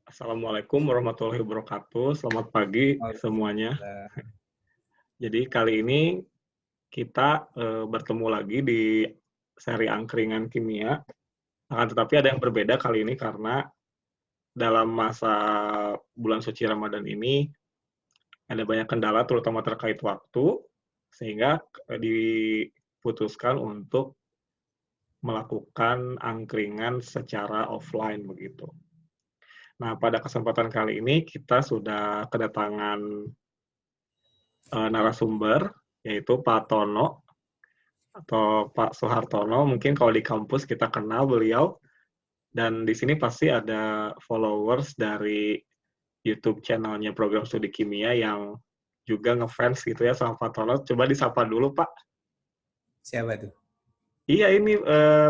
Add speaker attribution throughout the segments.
Speaker 1: Assalamualaikum warahmatullahi wabarakatuh. Selamat pagi semuanya.
Speaker 2: Waalaikumsalam.
Speaker 1: Jadi kali ini kita bertemu lagi di seri angkringan kimia. Akan tetapi ada yang berbeda kali ini karena dalam masa bulan suci Ramadan ini ada banyak kendala terutama terkait waktu sehingga diputuskan untuk melakukan angkringan secara offline begitu. Nah, pada kesempatan kali ini kita sudah kedatangan narasumber, yaitu Pak Tono atau Pak Soehartono, mungkin kalau di kampus kita kenal beliau, dan di sini pasti ada followers dari YouTube channel-nya Program Studi Kimia yang juga ngefans gitu ya sama Pak Tono. Coba disapa dulu, Pak.
Speaker 2: Siapa tuh?
Speaker 1: Iya, ini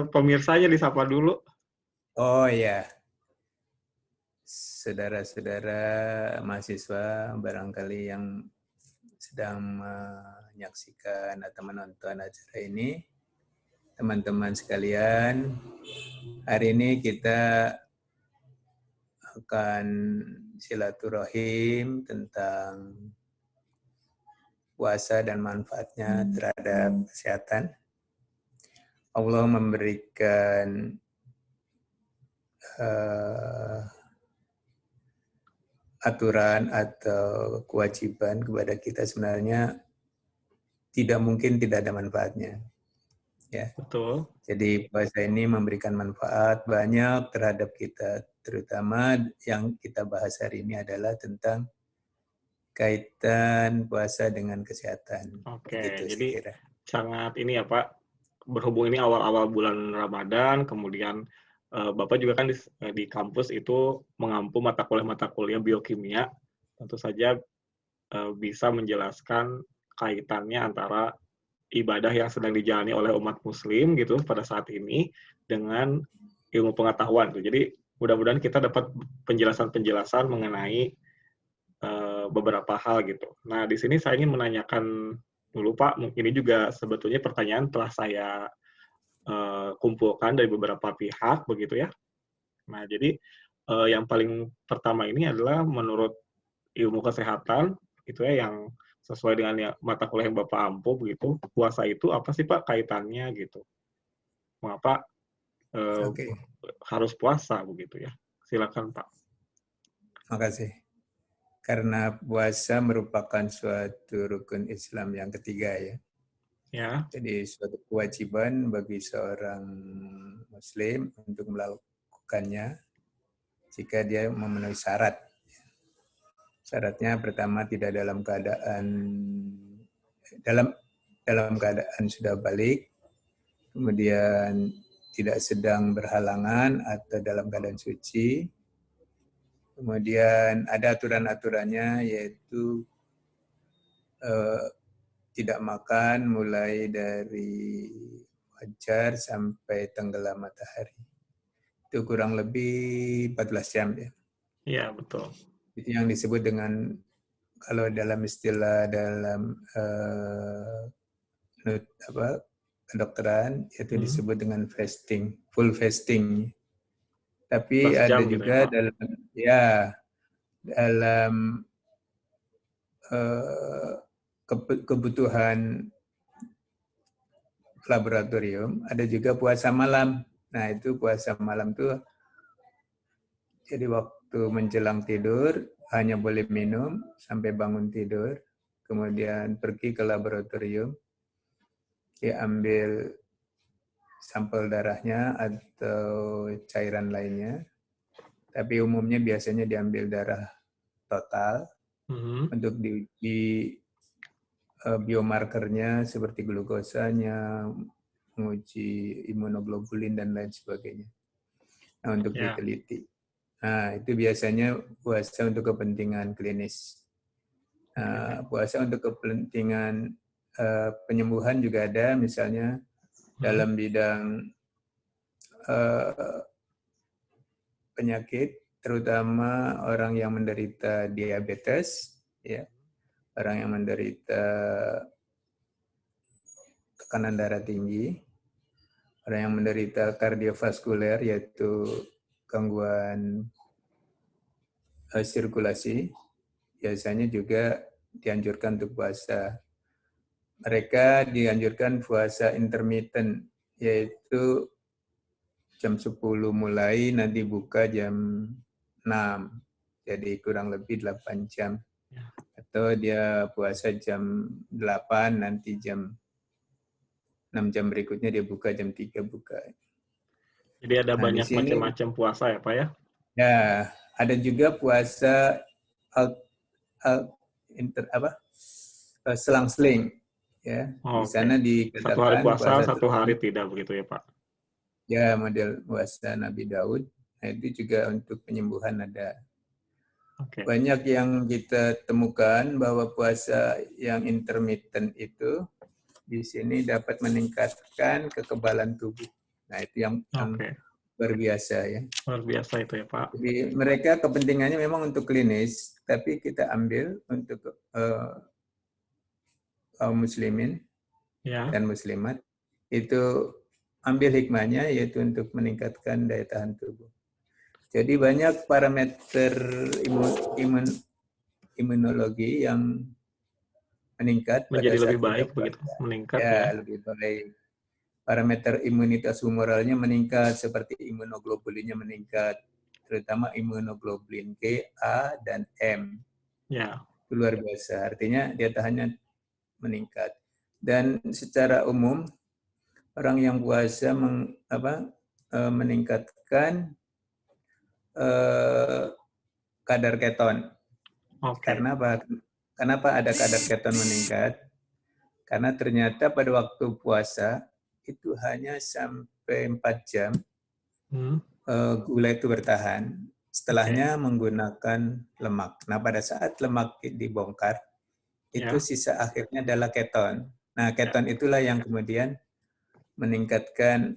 Speaker 1: pemirsanya disapa dulu.
Speaker 2: Oh iya, saudara-saudara mahasiswa barangkali yang sedang menyaksikan atau menonton acara ini, teman-teman sekalian, hari ini kita akan silaturahim tentang puasa dan manfaatnya terhadap kesehatan. Allah memberikan aturan atau kewajiban kepada kita sebenarnya tidak mungkin tidak ada manfaatnya. Ya.
Speaker 1: Betul.
Speaker 2: Jadi puasa ini memberikan manfaat banyak terhadap kita, terutama yang kita bahas hari ini adalah tentang kaitan puasa dengan kesehatan.
Speaker 1: Oke,
Speaker 2: Begitu saya
Speaker 1: jadi
Speaker 2: kira.
Speaker 1: sangat ini ya Pak, berhubung ini awal-awal bulan Ramadan, kemudian Bapak juga kan di kampus itu mengampu mata kuliah biokimia, tentu saja bisa menjelaskan kaitannya antara ibadah yang sedang dijalani oleh umat muslim gitu pada saat ini dengan ilmu pengetahuan tuh. Jadi mudah-mudahan kita dapat penjelasan-penjelasan mengenai beberapa hal gitu. Nah, di sini saya ingin menanyakan dulu Pak, ini juga sebetulnya pertanyaan telah saya kumpulkan dari beberapa pihak begitu ya. Nah, jadi yang paling pertama ini adalah menurut ilmu kesehatan gitu ya yang sesuai dengan mata kuliah yang Bapak ampu begitu, puasa itu apa sih Pak kaitannya gitu? Mengapa
Speaker 2: Oke,
Speaker 1: harus puasa begitu ya? Silakan Pak.
Speaker 2: makasih. Karena puasa merupakan suatu rukun Islam yang ketiga ya.
Speaker 1: Ya,
Speaker 2: Jadi suatu kewajiban bagi seorang muslim untuk melakukannya jika dia memenuhi syarat. Syaratnya pertama tidak dalam dalam keadaan sudah balik, kemudian tidak sedang berhalangan atau dalam keadaan suci. Kemudian ada aturan-aturannya yaitu tidak makan mulai dari fajar sampai tenggelam matahari. Itu kurang lebih 14 jam ya.
Speaker 1: iya betul.
Speaker 2: Itu yang disebut dengan kalau dalam istilah dalam kedokteran itu disebut dengan fasting, full fasting. Tapi
Speaker 1: 14
Speaker 2: ada
Speaker 1: jam gitu ya
Speaker 2: juga
Speaker 1: Pak.
Speaker 2: dalam eh, kebutuhan laboratorium ada juga puasa malam. Nah itu puasa malam tuh jadi waktu menjelang tidur hanya boleh minum sampai bangun tidur, kemudian pergi ke laboratorium, diambil sampel darahnya atau cairan lainnya, tapi umumnya biasanya diambil darah total untuk diuji biomarkernya seperti glukosanya, menguji imunoglobulin dan lain sebagainya. Nah, untuk
Speaker 1: Ya,
Speaker 2: diteliti. Nah, itu biasanya puasa untuk kepentingan klinis. Nah, puasa untuk kepentingan penyembuhan juga ada, misalnya dalam bidang penyakit, terutama orang yang menderita diabetes, ya, orang yang menderita tekanan darah tinggi, orang yang menderita kardiovaskuler, yaitu gangguan sirkulasi, biasanya juga dianjurkan untuk puasa. Mereka dianjurkan puasa intermittent, yaitu jam 10 mulai, nanti buka jam 6. Jadi kurang lebih 8 jam. Atau dia puasa jam 8, nanti jam 6 jam berikutnya dia buka jam 3 buka.
Speaker 1: Jadi ada
Speaker 2: Nah, di
Speaker 1: banyak
Speaker 2: sini
Speaker 1: macam-macam puasa ya Pak ya?
Speaker 2: ya ada juga puasa al- al- selang-seling, ya. Di
Speaker 1: Oke.
Speaker 2: sana
Speaker 1: Satu hari
Speaker 2: dikatakan
Speaker 1: puasa,
Speaker 2: puasa
Speaker 1: satu hari
Speaker 2: tersebut
Speaker 1: tidak begitu ya Pak?
Speaker 2: ya model puasa Nabi Daud. Nah, itu juga untuk penyembuhan ada.
Speaker 1: Oke.
Speaker 2: Banyak yang kita temukan bahwa puasa yang intermittent itu di sini dapat meningkatkan kekebalan tubuh. Nah, itu yang
Speaker 1: Oke.
Speaker 2: luar biasa ya.
Speaker 1: Luar biasa itu ya Pak.
Speaker 2: Jadi mereka kepentingannya memang untuk klinis, tapi kita ambil untuk kaum muslimin
Speaker 1: Ya.
Speaker 2: dan muslimat, itu ambil hikmahnya yaitu untuk meningkatkan daya tahan tubuh. Jadi banyak parameter imunologi yang meningkat pada
Speaker 1: Menjadi
Speaker 2: saat
Speaker 1: lebih
Speaker 2: kita
Speaker 1: baik begitu,
Speaker 2: puasa.
Speaker 1: meningkat ya.
Speaker 2: Ya, lebih baik. Parameter imunitas humoralnya meningkat, seperti imunoglobulinnya meningkat, terutama imunoglobulin G, A, dan M.
Speaker 1: Ya.
Speaker 2: Itu luar biasa, artinya daya tahannya meningkat. Dan secara umum, orang yang puasa meningkatkan kadar keton.
Speaker 1: Oke.
Speaker 2: Karena apa? Kenapa ada kadar keton meningkat? Karena ternyata pada waktu puasa itu hanya sampai 4 jam gula itu bertahan. Setelahnya menggunakan lemak. Nah, pada saat lemak dibongkar, itu
Speaker 1: Ya.
Speaker 2: sisa akhirnya adalah keton. Nah, keton itulah yang kemudian meningkatkan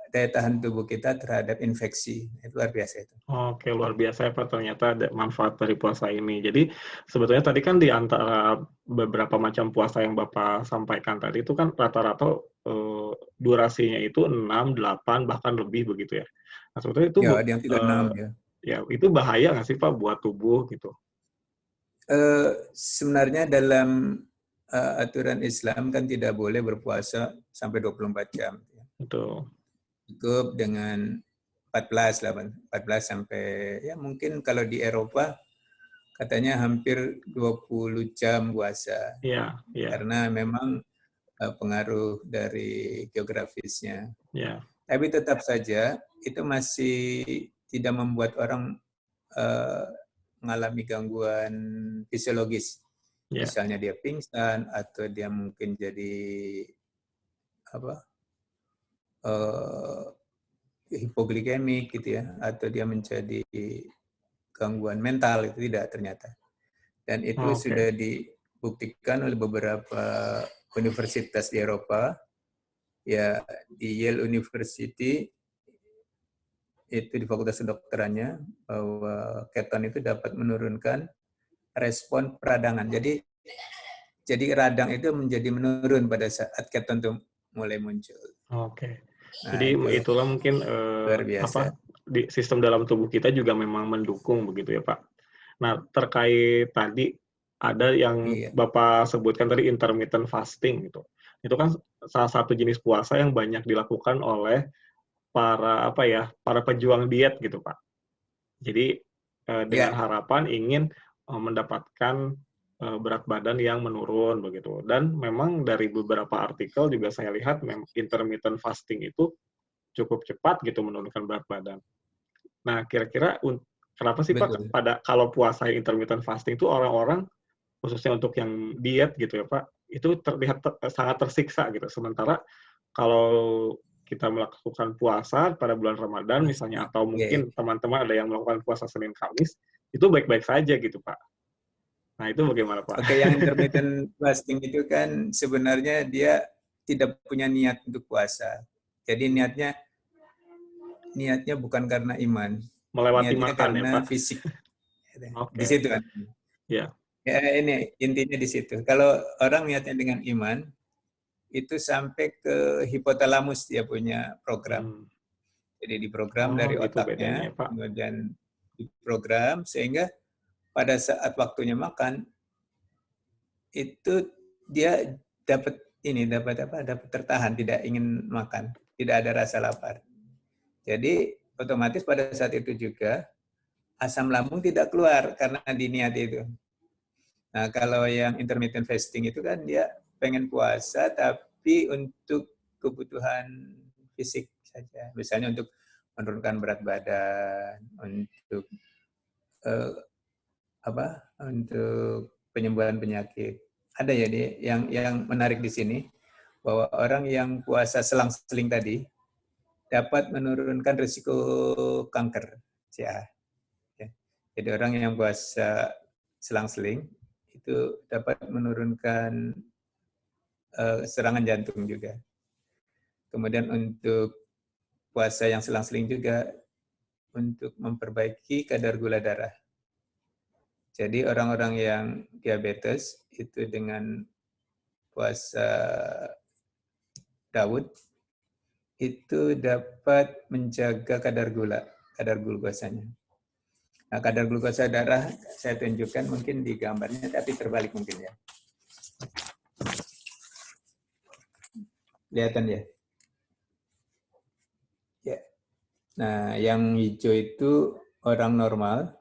Speaker 2: daya tahan tubuh kita terhadap infeksi. Itu luar biasa itu.
Speaker 1: Oke, luar biasa ya Pak, ternyata ada manfaat dari puasa ini. Jadi sebetulnya tadi kan di antara beberapa macam puasa yang Bapak sampaikan tadi itu kan rata-rata durasinya itu 6, 8, bahkan lebih begitu ya. Nah sebetulnya itu
Speaker 2: Ya, ada yang 36 ya.
Speaker 1: ya itu bahaya nggak sih Pak buat tubuh gitu?
Speaker 2: Sebenarnya dalam aturan Islam kan tidak boleh berpuasa sampai 24 jam.
Speaker 1: Betul.
Speaker 2: Cukup dengan 14 sampai ya mungkin kalau di Eropa katanya hampir 20 jam puasa.
Speaker 1: Iya, iya,
Speaker 2: Karena memang pengaruh dari geografisnya.
Speaker 1: iya.
Speaker 2: Tapi tetap saja itu masih tidak membuat orang mengalami gangguan fisiologis.
Speaker 1: Iya.
Speaker 2: Misalnya dia pingsan atau dia mungkin jadi hipoglikemik gitu ya, atau dia menjadi gangguan mental, itu tidak ternyata. Dan itu
Speaker 1: Oke.
Speaker 2: sudah dibuktikan oleh beberapa universitas di Eropa, ya di Yale University itu di Fakultas Kedokterannya, bahwa keton itu dapat menurunkan respon peradangan. Jadi radang itu menjadi menurun pada saat keton itu mulai muncul.
Speaker 1: Oke.
Speaker 2: Nah,
Speaker 1: Jadi
Speaker 2: itu
Speaker 1: itulah mungkin
Speaker 2: luar biasa.
Speaker 1: di sistem dalam tubuh kita juga memang mendukung begitu ya Pak. Nah terkait tadi ada yang
Speaker 2: Iya.
Speaker 1: Bapak sebutkan tadi intermittent fasting gitu. Itu kan salah satu jenis puasa yang banyak dilakukan oleh para pejuang diet gitu Pak. Jadi dengan
Speaker 2: Ya,
Speaker 1: harapan ingin mendapatkan berat badan yang menurun begitu. Dan memang dari beberapa artikel juga saya lihat intermittent fasting itu cukup cepat gitu menurunkan berat badan. Nah, kira-kira kenapa sih Pak
Speaker 2: betul.
Speaker 1: kalau puasa intermittent fasting itu orang-orang khususnya untuk yang diet gitu ya Pak, itu terlihat sangat tersiksa gitu. Sementara kalau kita melakukan puasa pada bulan Ramadan misalnya atau
Speaker 2: Iya.
Speaker 1: mungkin teman-teman ada yang melakukan puasa Senin Kamis, itu baik-baik saja gitu Pak. Nah, itu bagaimana Pak?
Speaker 2: Oke, yang intermittent fasting itu kan sebenarnya dia tidak punya niat untuk puasa. Jadi niatnya bukan karena iman,
Speaker 1: Melewati
Speaker 2: niatnya
Speaker 1: makan ya
Speaker 2: karena
Speaker 1: Pak?
Speaker 2: fisik. Di
Speaker 1: Oke.
Speaker 2: situ kan.
Speaker 1: Ya,
Speaker 2: Ya, ini intinya di situ. Kalau orang niatnya dengan iman, itu sampai ke hipotalamus dia punya program.
Speaker 1: hmm.
Speaker 2: Jadi diprogram
Speaker 1: Oh
Speaker 2: dari
Speaker 1: gitu bedanya
Speaker 2: otaknya,
Speaker 1: ya Pak.
Speaker 2: kemudian diprogram sehingga pada saat waktunya makan itu dia dapat dapat tertahan, tidak ingin makan, tidak ada rasa lapar. Jadi otomatis pada saat itu juga asam lambung tidak keluar karena diniati itu. Nah, kalau yang intermittent fasting itu kan dia pengen puasa tapi untuk kebutuhan fisik saja. Misalnya untuk menurunkan berat badan, untuk untuk penyembuhan penyakit. Ada ya yang menarik di sini bahwa orang yang puasa selang-seling tadi dapat menurunkan risiko kanker. Ya. Jadi orang yang puasa selang-seling itu dapat menurunkan serangan jantung juga. Kemudian untuk puasa yang selang-seling juga untuk memperbaiki kadar gula darah. Jadi orang-orang yang diabetes itu dengan puasa Daud itu dapat menjaga kadar glukosanya. Nah, kadar glukosa darah saya tunjukkan mungkin di gambarnya, tapi terbalik mungkin ya. Kelihatan ya? Ya. Nah, yang hijau itu orang normal,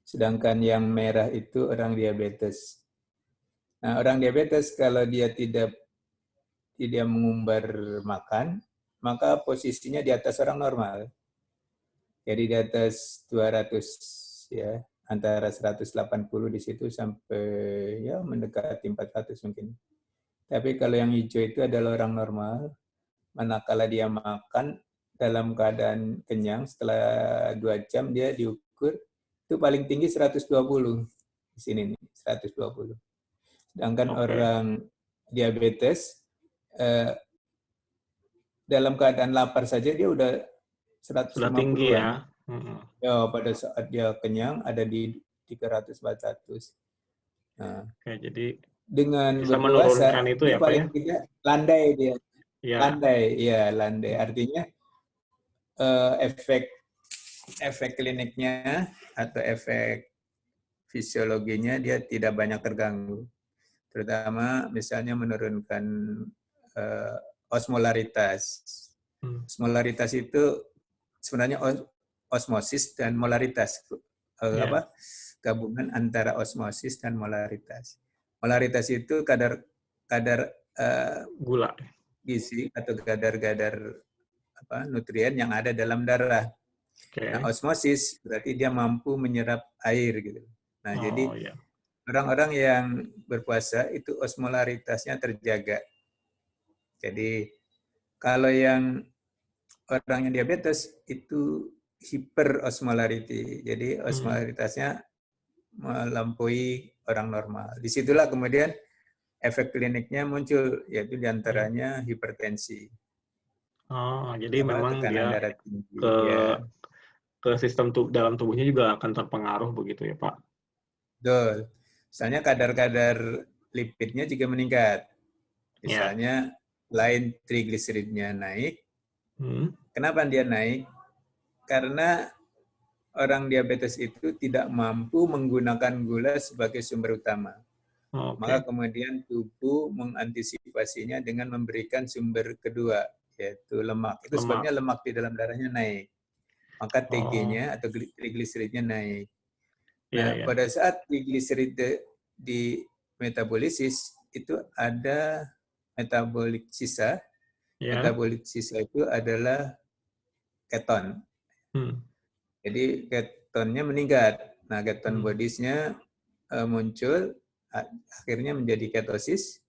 Speaker 2: sedangkan yang merah itu orang diabetes. Nah, orang diabetes kalau dia tidak mengumbar makan, maka posisinya di atas orang normal. Jadi di atas 200 ya, antara 180 di situ sampai ya mendekati 400 mungkin. Tapi kalau yang hijau itu adalah orang normal, manakala dia makan dalam keadaan kenyang setelah 2 jam dia diukur itu paling tinggi 120 di sini nih, 120. Sedangkan orang diabetes dalam keadaan lapar saja dia udah 150-an.
Speaker 1: Sudah tinggi ya.
Speaker 2: Ya, pada saat dia kenyang ada di 300-400. Nah,
Speaker 1: jadi
Speaker 2: dengan
Speaker 1: bisa
Speaker 2: berpuasa
Speaker 1: menurunkan itu
Speaker 2: dia
Speaker 1: ya Pak
Speaker 2: paling
Speaker 1: ya?
Speaker 2: tidak landai dia.
Speaker 1: Ya.
Speaker 2: Landai. Artinya efek kliniknya atau efek fisiologinya dia tidak banyak terganggu. Terutama misalnya menurunkan osmolaritas. Osmolaritas itu sebenarnya osmosis dan molaritas. Gabungan antara osmosis dan molaritas. Molaritas itu kadar
Speaker 1: gula,
Speaker 2: gizi atau kadar nutrien yang ada dalam darah. Nah, osmosis berarti dia mampu menyerap air gitu. Nah, jadi orang-orang yang berpuasa itu osmolaritasnya terjaga. Jadi kalau yang orang yang diabetes itu hiperosmolarity. Jadi osmolaritasnya melampaui orang normal. Disitulah kemudian efek kliniknya muncul, yaitu diantaranya hipertensi.
Speaker 1: Jadi memang dia
Speaker 2: darah tinggi,
Speaker 1: ke sistem dalam tubuhnya juga akan terpengaruh begitu ya Pak?
Speaker 2: Betul. Misalnya kadar-kadar lipidnya juga meningkat. Misalnya lain trigliseridnya naik. Kenapa dia naik? Karena orang diabetes itu tidak mampu menggunakan gula sebagai sumber utama. Maka kemudian tubuh mengantisipasinya dengan memberikan sumber kedua, yaitu lemak. Itu sebabnya lemak di dalam darahnya naik. Maka TG-nya atau trigliseridnya naik. Nah, pada saat trigliserid di metabolisis, itu ada metabolik sisa. Metabolik sisa itu adalah keton. Jadi ketonnya meningkat. Nah, keton bodies-nya muncul, akhirnya menjadi ketosis,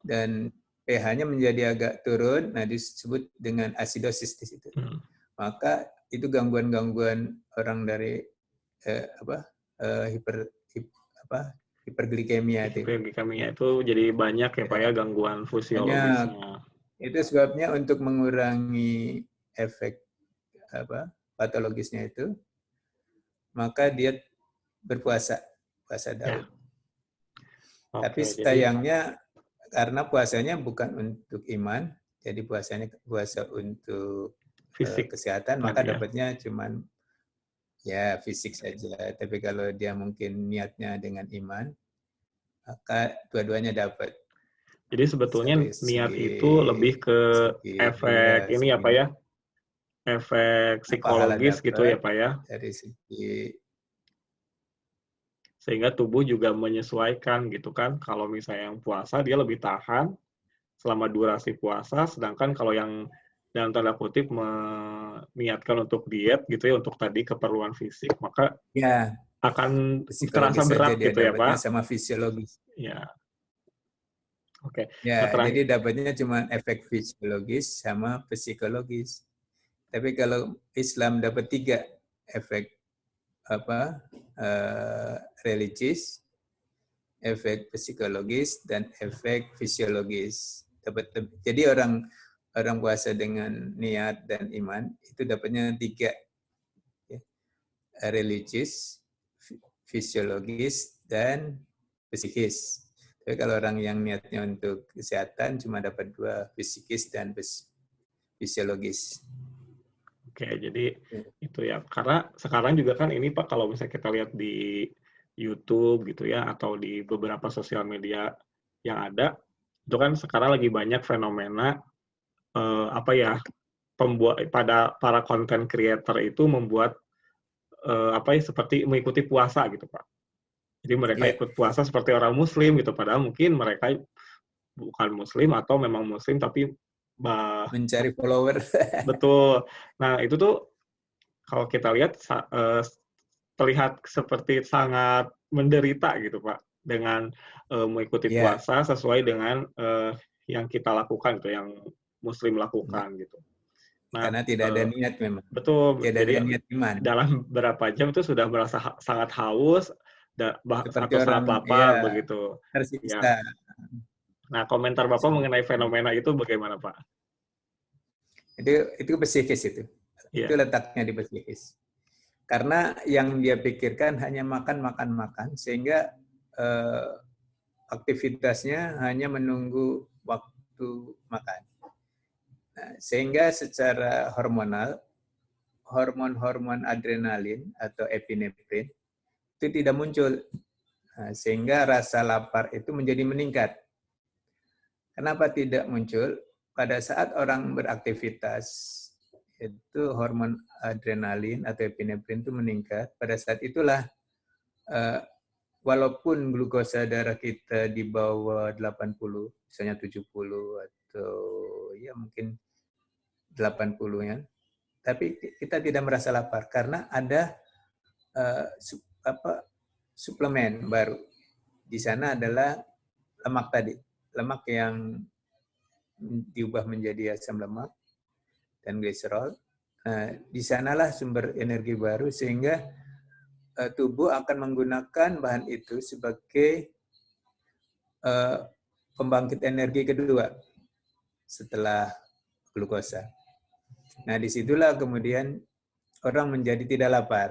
Speaker 2: dan pH-nya menjadi agak turun. Nah, disebut dengan asidosis di situ. Maka itu gangguan-gangguan orang dari hiperglikemia.
Speaker 1: Hiperglikemia itu jadi banyak ya Pak ya gangguan fisiologisnya.
Speaker 2: Itu sebabnya untuk mengurangi efek patologisnya itu, maka dia berpuasa Daud. Tapi sayangnya karena puasanya bukan untuk iman, jadi puasa untuk fisik, kesehatan, maka dapatnya cuman ya fisik saja. Tapi kalau dia mungkin niatnya dengan iman, maka dua-duanya dapat.
Speaker 1: Jadi sebetulnya
Speaker 2: Dari
Speaker 1: niat
Speaker 2: segi
Speaker 1: itu lebih ke efek ini
Speaker 2: segi
Speaker 1: apa ya? Efek
Speaker 2: pahala
Speaker 1: psikologis gitu ya
Speaker 2: dapat,
Speaker 1: Pak ya.
Speaker 2: dari segi
Speaker 1: Sehingga tubuh juga menyesuaikan gitu kan. Kalau misalnya yang puasa dia lebih tahan selama durasi puasa, sedangkan kalau yang dalam tanda kutip meniatkan untuk diet gitu ya, untuk tadi keperluan fisik, maka
Speaker 2: ya
Speaker 1: akan terasa
Speaker 2: psikologis saja
Speaker 1: berat
Speaker 2: dia
Speaker 1: gitu ya
Speaker 2: dapatnya
Speaker 1: Pak.
Speaker 2: sama fisiologis.
Speaker 1: Ya, oke. Nah
Speaker 2: Ya,
Speaker 1: terakhir,
Speaker 2: jadi dapatnya cuma efek fisiologis sama psikologis. Tapi kalau Islam dapat 3 efek apa religius, efek psikologis dan efek fisiologis. Jadi orang puasa dengan niat dan iman itu dapatnya 3 ya, religius, fisiologis dan psikis. Tapi kalau orang yang niatnya untuk kesehatan cuma dapat 2, fisikis dan fisiologis.
Speaker 1: oke, jadi itu ya. Karena sekarang juga kan ini Pak, kalau misalnya kita lihat di YouTube gitu ya, atau di beberapa sosial media yang ada, itu kan sekarang lagi banyak fenomena apa ya, pada para content creator itu membuat apa ya, seperti mengikuti puasa gitu Pak. Jadi mereka
Speaker 2: Ya,
Speaker 1: ikut puasa seperti orang Muslim gitu, padahal mungkin mereka bukan Muslim atau memang Muslim tapi
Speaker 2: mencari follower.
Speaker 1: betul. Nah itu tuh kalau kita lihat terlihat seperti sangat menderita gitu Pak, dengan mengikuti
Speaker 2: Ya,
Speaker 1: puasa sesuai dengan yang kita lakukan gitu, yang Muslim lakukan gitu. Nah,
Speaker 2: karena tidak ada niat memang.
Speaker 1: betul.
Speaker 2: Tidak ada
Speaker 1: Jadi
Speaker 2: niat iman.
Speaker 1: dalam berapa jam itu sudah merasa sangat haus
Speaker 2: Seperti
Speaker 1: atau
Speaker 2: orang
Speaker 1: sangat lapar
Speaker 2: ya
Speaker 1: begitu. Ya.
Speaker 2: tersiksa.
Speaker 1: Nah, komentar Bapak
Speaker 2: Seperti
Speaker 1: mengenai
Speaker 2: itu.
Speaker 1: fenomena itu bagaimana, Pak?
Speaker 2: Itu psikis itu. Itu
Speaker 1: Iya.
Speaker 2: letaknya di psikis. Karena yang dia pikirkan hanya makan, makan, makan, sehingga eh, aktivitasnya hanya menunggu waktu makan. Nah, sehingga secara hormonal, hormon-hormon adrenalin atau epinefrin itu tidak muncul. Nah, sehingga rasa lapar itu menjadi meningkat. Kenapa tidak muncul? Pada saat orang beraktivitas, itu hormon adrenalin atau epinefrin itu meningkat. Pada saat itulah, walaupun glukosa darah kita di bawah 80, misalnya 70 atau ya mungkin 80 ya, tapi kita tidak merasa lapar karena ada uh, suplemen baru. Di sana adalah lemak tadi, lemak yang diubah menjadi asam lemak dan glycerol. Nah, di sanalah sumber energi baru sehingga tubuh akan menggunakan bahan itu sebagai pembangkit energi kedua setelah glukosa. Nah, disitulah kemudian orang menjadi tidak lapar.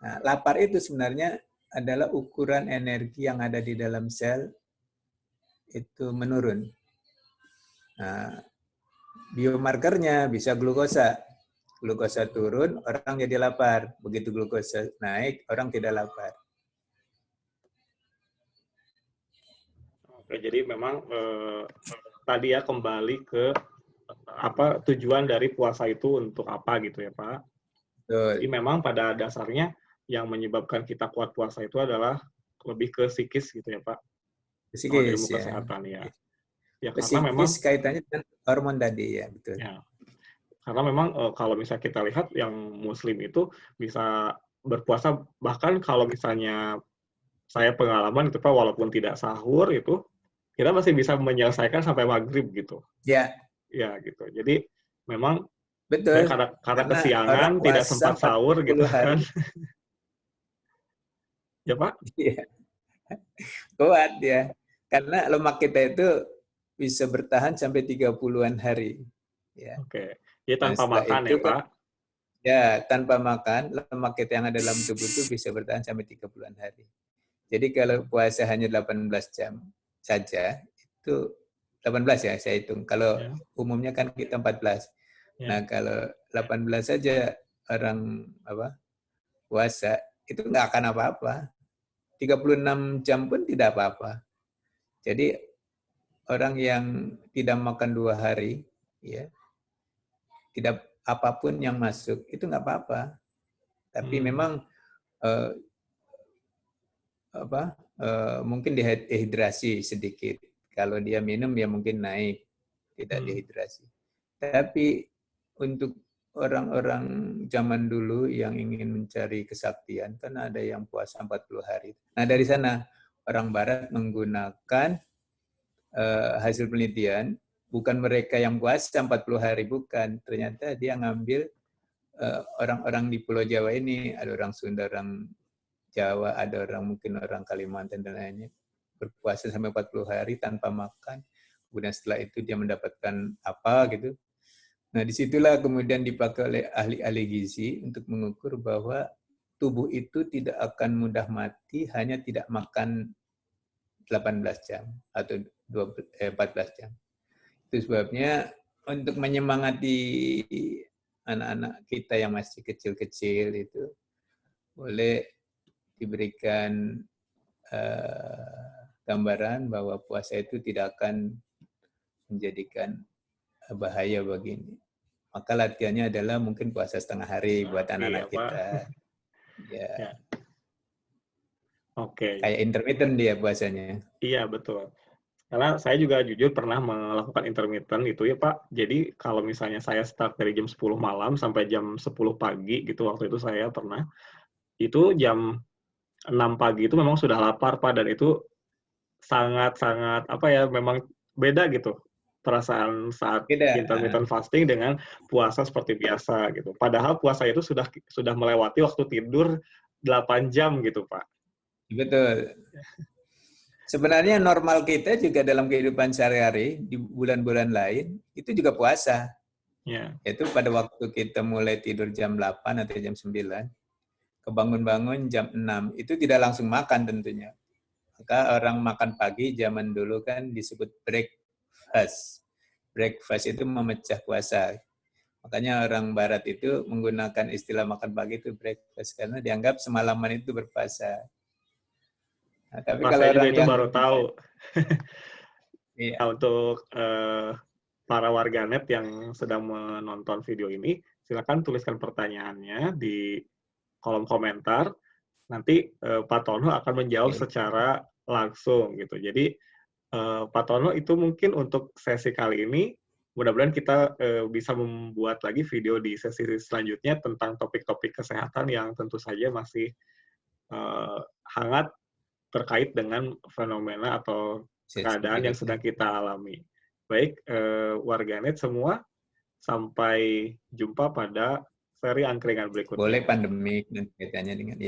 Speaker 2: Nah, lapar itu sebenarnya adalah ukuran energi yang ada di dalam sel itu menurun. Nah, biomarkernya bisa glukosa. Glukosa turun, orang jadi lapar. Begitu glukosa naik, orang tidak lapar.
Speaker 1: Oke, jadi memang tadi ya kembali ke apa tujuan dari puasa itu untuk apa gitu ya, Pak. Jadi
Speaker 2: Betul.
Speaker 1: memang pada dasarnya yang menyebabkan kita kuat puasa itu adalah lebih ke psikis gitu ya, Pak. Kalau
Speaker 2: Psikis
Speaker 1: ilmu
Speaker 2: ya.
Speaker 1: kesehatan ya. Ya karena
Speaker 2: Psikis
Speaker 1: memang
Speaker 2: kaitannya dengan hormon tadi ya, betul.
Speaker 1: ya karena memang kalau misalnya kita lihat yang Muslim itu bisa berpuasa bahkan kalau misalnya saya pengalaman itu Pak, walaupun tidak sahur itu kita masih bisa menyelesaikan sampai maghrib gitu.
Speaker 2: Ya,
Speaker 1: Ya gitu. Jadi memang dan
Speaker 2: betul.
Speaker 1: karena
Speaker 2: Karena orang
Speaker 1: kesiangan tidak
Speaker 2: puasa
Speaker 1: sempat sahur gitu
Speaker 2: 40
Speaker 1: kan.
Speaker 2: hari,
Speaker 1: Ya Pak?
Speaker 2: ya, kuat ya. Karena lemak kita itu bisa bertahan sampai 30-an hari. Ya.
Speaker 1: Oke. Ya
Speaker 2: Nah,
Speaker 1: tanpa
Speaker 2: setelah
Speaker 1: makan
Speaker 2: itu
Speaker 1: ya
Speaker 2: kan
Speaker 1: Pak.
Speaker 2: ya tanpa makan, lemak kita yang ada dalam tubuh itu bisa bertahan sampai 30-an hari. Jadi kalau puasa hanya 18 jam saja, itu 18 ya saya hitung. Kalau
Speaker 1: Ya.
Speaker 2: umumnya kan kita 14.
Speaker 1: Ya.
Speaker 2: Nah, kalau 18 saja orang puasa itu nggak akan apa-apa. 36 jam pun tidak apa-apa. Jadi orang yang tidak makan 2 hari, ya, tidak apapun yang masuk itu nggak apa-apa. Tapi memang mungkin dehidrasi sedikit. Kalau dia minum ya mungkin naik, tidak dehidrasi. Tapi untuk orang-orang zaman dulu yang ingin mencari kesaktian, kan ada yang puasa 40 hari. Nah dari sana orang Barat menggunakan hasil penelitian, bukan mereka yang puasa 40 hari, bukan. Ternyata dia ngambil orang-orang di Pulau Jawa ini, ada orang Sunda, orang Jawa, ada orang mungkin orang Kalimantan dan lainnya, berpuasa sampai 40 hari tanpa makan. Kemudian setelah itu dia mendapatkan apa gitu. Nah disitulah kemudian dipakai oleh ahli-ahli gizi untuk mengukur bahwa tubuh itu tidak akan mudah mati hanya tidak makan 18 jam atau 14 jam. Itu sebabnya untuk menyemangati anak-anak kita yang masih kecil-kecil itu boleh diberikan gambaran bahwa puasa itu tidak akan menjadikan bahaya bagi ini. Maka latihannya adalah mungkin puasa setengah hari buat anak-anak kita. Ya.
Speaker 1: Oke.
Speaker 2: Kayak intermittent dia puasanya.
Speaker 1: Iya, betul. Karena saya juga jujur pernah melakukan intermittent itu ya Pak. Jadi kalau misalnya saya start dari jam 10 malam sampai jam 10 pagi gitu, waktu itu saya pernah, itu jam 6 pagi itu memang sudah lapar Pak, dan itu sangat-sangat memang beda gitu perasaan saat intermittent fasting dengan puasa seperti biasa gitu. Padahal puasa itu sudah melewati waktu tidur 8 jam gitu Pak.
Speaker 2: Betul. Sebenarnya normal kita juga dalam kehidupan sehari-hari di bulan-bulan lain itu juga puasa.
Speaker 1: Yeah.
Speaker 2: Yaitu pada waktu kita mulai tidur jam 8 atau jam 9, kebangun-bangun jam 6, itu tidak langsung makan tentunya. Maka orang makan pagi zaman dulu kan disebut breakfast. Breakfast itu memecah puasa. Makanya orang Barat itu menggunakan istilah makan pagi itu breakfast karena dianggap semalaman itu berpuasa. Nah, tapi kalau orang
Speaker 1: itu
Speaker 2: yang
Speaker 1: baru tahu.
Speaker 2: Iya.
Speaker 1: Nah, untuk para warganet yang sedang menonton video ini, silakan tuliskan pertanyaannya di kolom komentar. Nanti Pak Tono akan menjawab secara langsung gitu. Jadi Pak Tono itu mungkin untuk sesi kali ini, mudah-mudahan kita bisa membuat lagi video di sesi selanjutnya tentang topik-topik kesehatan yang tentu saja masih hangat terkait dengan fenomena atau keadaan yang sedang kita alami. Baik, warganet semua, sampai jumpa pada seri angkringan berikutnya.
Speaker 2: Boleh pandemik dan kaitannya dengan